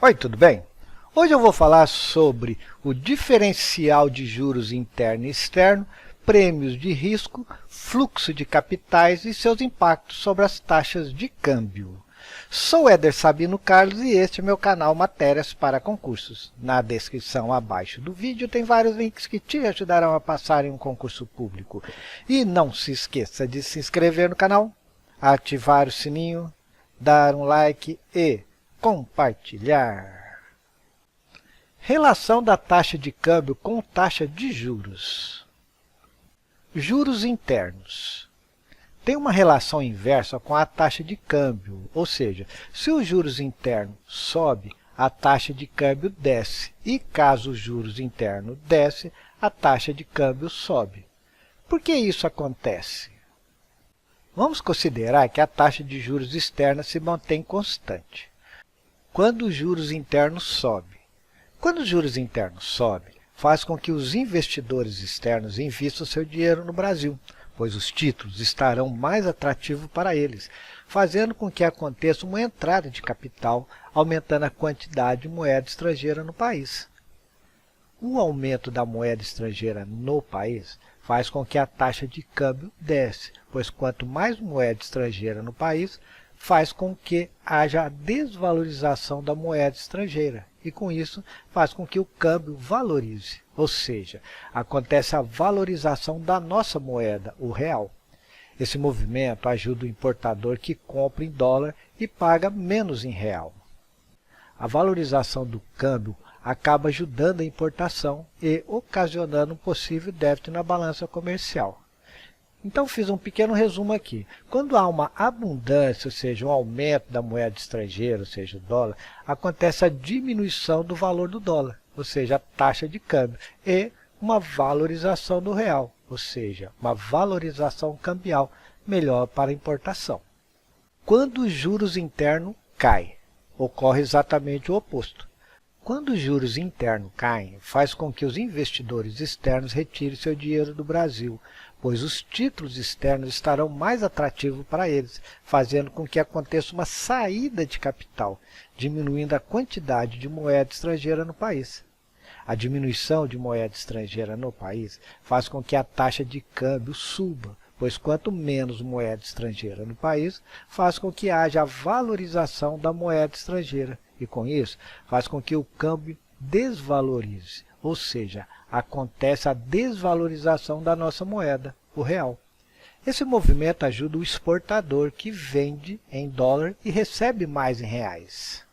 Oi, tudo bem? Hoje eu vou falar sobre o diferencial de juros interno e externo, prêmios de risco, fluxo de capitais e seus impactos sobre as taxas de câmbio. Sou Éder Sabino Carlos e este é meu canal Matérias para Concursos. Na descrição abaixo do vídeo tem vários links que te ajudarão a passar em um concurso público. E não se esqueça de se inscrever no canal, ativar o sininho, dar um like e compartilhar. Relação da taxa de câmbio com taxa de juros. Juros internos. Tem uma relação inversa com a taxa de câmbio, ou seja, se os juros internos sobe, a taxa de câmbio desce, e caso os juros internos desce, a taxa de câmbio sobe. Por que isso acontece? Vamos considerar que a taxa de juros externa se mantém constante. Quando os juros internos sobem. Quando os juros internos sobem, faz com que os investidores externos invistam seu dinheiro no Brasil, pois os títulos estarão mais atrativos para eles, fazendo com que aconteça uma entrada de capital, aumentando a quantidade de moeda estrangeira no país. O aumento da moeda estrangeira no país faz com que a taxa de câmbio desce, pois quanto mais moeda estrangeira no país, faz com que haja a desvalorização da moeda estrangeira e, com isso, faz com que o câmbio valorize, ou seja, acontece a valorização da nossa moeda, o real. Esse movimento ajuda o importador que compra em dólar e paga menos em real. A valorização do câmbio acaba ajudando a importação e ocasionando um possível déficit na balança comercial. Então, fiz um pequeno resumo aqui. Quando há uma abundância, ou seja, um aumento da moeda estrangeira, ou seja, o dólar, acontece a diminuição do valor do dólar, ou seja, a taxa de câmbio, e uma valorização do real, ou seja, uma valorização cambial melhor para a importação. Quando os juros internos caem, ocorre exatamente o oposto. Quando os juros internos caem, faz com que os investidores externos retirem seu dinheiro do Brasil, pois os títulos externos estarão mais atrativos para eles, fazendo com que aconteça uma saída de capital, diminuindo a quantidade de moeda estrangeira no país. A diminuição de moeda estrangeira no país faz com que a taxa de câmbio suba, pois quanto menos moeda estrangeira no país, faz com que haja a valorização da moeda estrangeira, e com isso faz com que o câmbio desvalorize, ou seja, acontece a desvalorização da nossa moeda, o real. Esse movimento ajuda o exportador que vende em dólar e recebe mais em reais.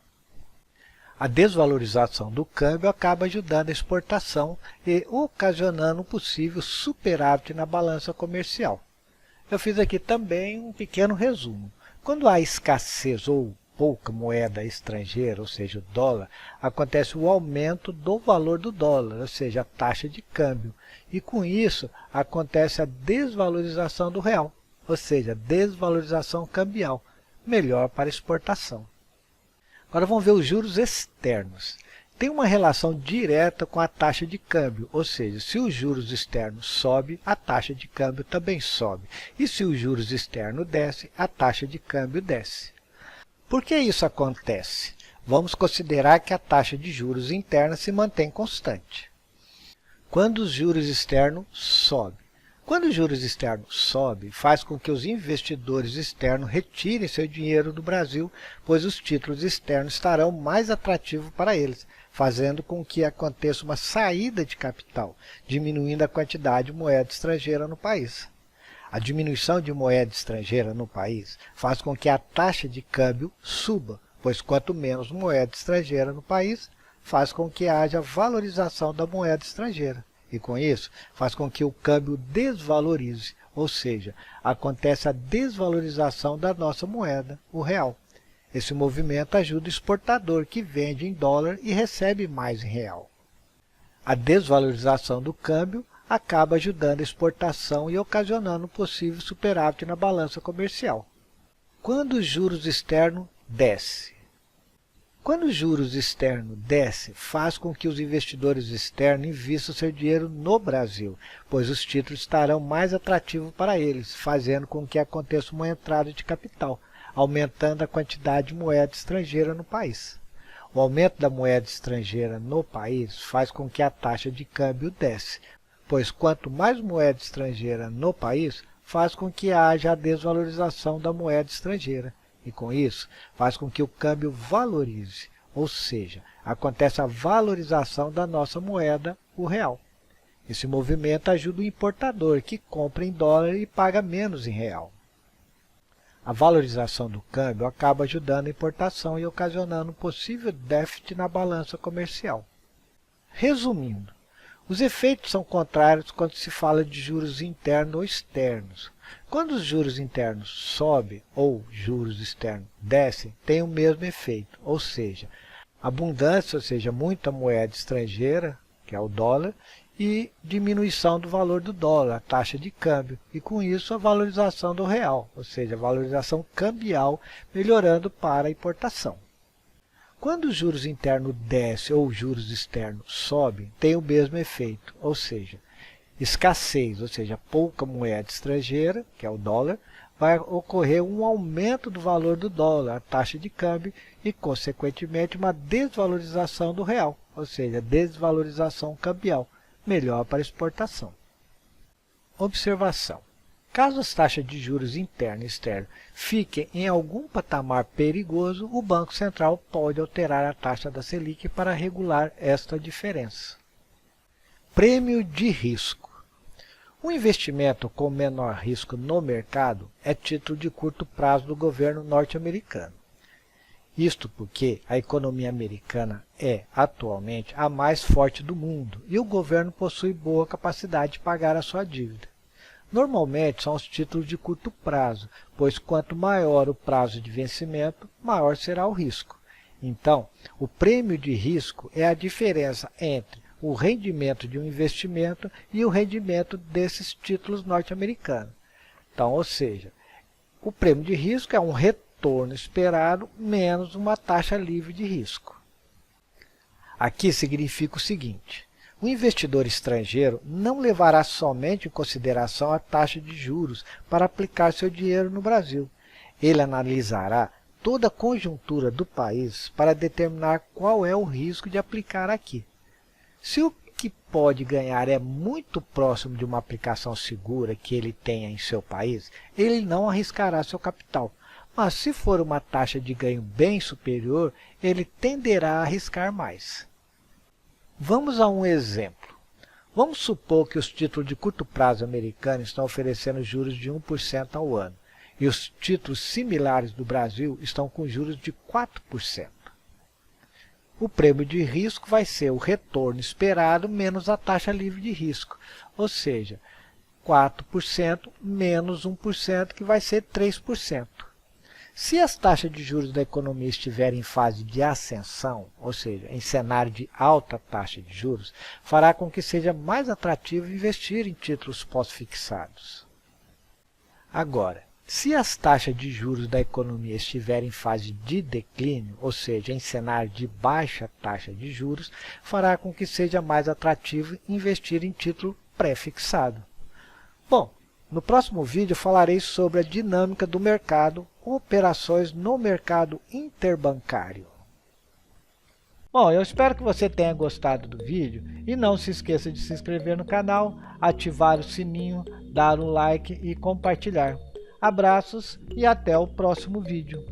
A desvalorização do câmbio acaba ajudando a exportação e ocasionando um possível superávit na balança comercial. Eu fiz aqui também um pequeno resumo. Quando há escassez ou pouca moeda estrangeira, ou seja, o dólar, acontece o aumento do valor do dólar, ou seja, a taxa de câmbio. E com isso, acontece a desvalorização do real, ou seja, desvalorização cambial, melhor para exportação. Agora vamos ver os juros externos. Tem uma relação direta com a taxa de câmbio, ou seja, se os juros externos sobem, a taxa de câmbio também sobe. E se os juros externos descem, a taxa de câmbio desce. Por que isso acontece? Vamos considerar que a taxa de juros interna se mantém constante. Quando os juros externos sobem. Quando os juros externos sobem, faz com que os investidores externos retirem seu dinheiro do Brasil, pois os títulos externos estarão mais atrativos para eles, fazendo com que aconteça uma saída de capital, diminuindo a quantidade de moeda estrangeira no país. A diminuição de moeda estrangeira no país faz com que a taxa de câmbio suba, pois quanto menos moeda estrangeira no país, faz com que haja valorização da moeda estrangeira. E com isso, faz com que o câmbio desvalorize, ou seja, acontece a desvalorização da nossa moeda, o real. Esse movimento ajuda o exportador que vende em dólar e recebe mais em real. A desvalorização do câmbio acaba ajudando a exportação e ocasionando um possível superávit na balança comercial. Quando os juros externos descem. Quando os juros externos descem, faz com que os investidores externos invistam seu dinheiro no Brasil, pois os títulos estarão mais atrativos para eles, fazendo com que aconteça uma entrada de capital, aumentando a quantidade de moeda estrangeira no país. O aumento da moeda estrangeira no país faz com que a taxa de câmbio desce, pois quanto mais moeda estrangeira no país, faz com que haja a desvalorização da moeda estrangeira, e com isso faz com que o câmbio valorize, ou seja, acontece a valorização da nossa moeda, o real. Esse movimento ajuda o importador, que compra em dólar e paga menos em real. A valorização do câmbio acaba ajudando a importação e ocasionando um possível déficit na balança comercial. Resumindo, os efeitos são contrários quando se fala de juros internos ou externos. Quando os juros internos sobem ou juros externos descem, tem o mesmo efeito, ou seja, abundância, ou seja, muita moeda estrangeira, que é o dólar, e diminuição do valor do dólar, a taxa de câmbio, e com isso a valorização do real, ou seja, a valorização cambial, melhorando para a importação. Quando os juros internos descem ou os juros externos sobem, tem o mesmo efeito, ou seja, escassez, ou seja, pouca moeda estrangeira, que é o dólar, vai ocorrer um aumento do valor do dólar, a taxa de câmbio, e, consequentemente, uma desvalorização do real, ou seja, desvalorização cambial, melhor para exportação. Observação. Caso as taxas de juros interno e externo fiquem em algum patamar perigoso, o Banco Central pode alterar a taxa da Selic para regular esta diferença. Prêmio de risco. O investimento com menor risco no mercado é título de curto prazo do governo norte-americano. Isto porque a economia americana é, atualmente, a mais forte do mundo e o governo possui boa capacidade de pagar a sua dívida. Normalmente são os títulos de curto prazo, pois quanto maior o prazo de vencimento, maior será o risco. Então, o prêmio de risco é a diferença entre o rendimento de um investimento e o rendimento desses títulos norte-americanos. Então, ou seja, o prêmio de risco é um retorno esperado menos uma taxa livre de risco. Aqui significa o seguinte: o investidor estrangeiro não levará somente em consideração a taxa de juros para aplicar seu dinheiro no Brasil. Ele analisará toda a conjuntura do país para determinar qual é o risco de aplicar aqui. Se o que pode ganhar é muito próximo de uma aplicação segura que ele tenha em seu país, ele não arriscará seu capital. Mas se for uma taxa de ganho bem superior, ele tenderá a arriscar mais. Vamos a um exemplo. Vamos supor que os títulos de curto prazo americanos estão oferecendo juros de 1% ao ano, e os títulos similares do Brasil estão com juros de 4%. O prêmio de risco vai ser o retorno esperado menos a taxa livre de risco, ou seja, 4% menos 1%, que vai ser 3%. Se as taxas de juros da economia estiverem em fase de ascensão, ou seja, em cenário de alta taxa de juros, fará com que seja mais atrativo investir em títulos pós-fixados. Agora, se as taxas de juros da economia estiverem em fase de declínio, ou seja, em cenário de baixa taxa de juros, fará com que seja mais atrativo investir em título pré-fixado. Bom, no próximo vídeo falarei sobre a dinâmica do mercado, operações no mercado interbancário. Bom, eu espero que você tenha gostado do vídeo e não se esqueça de se inscrever no canal, ativar o sininho, dar um like e compartilhar. Abraços e até o próximo vídeo.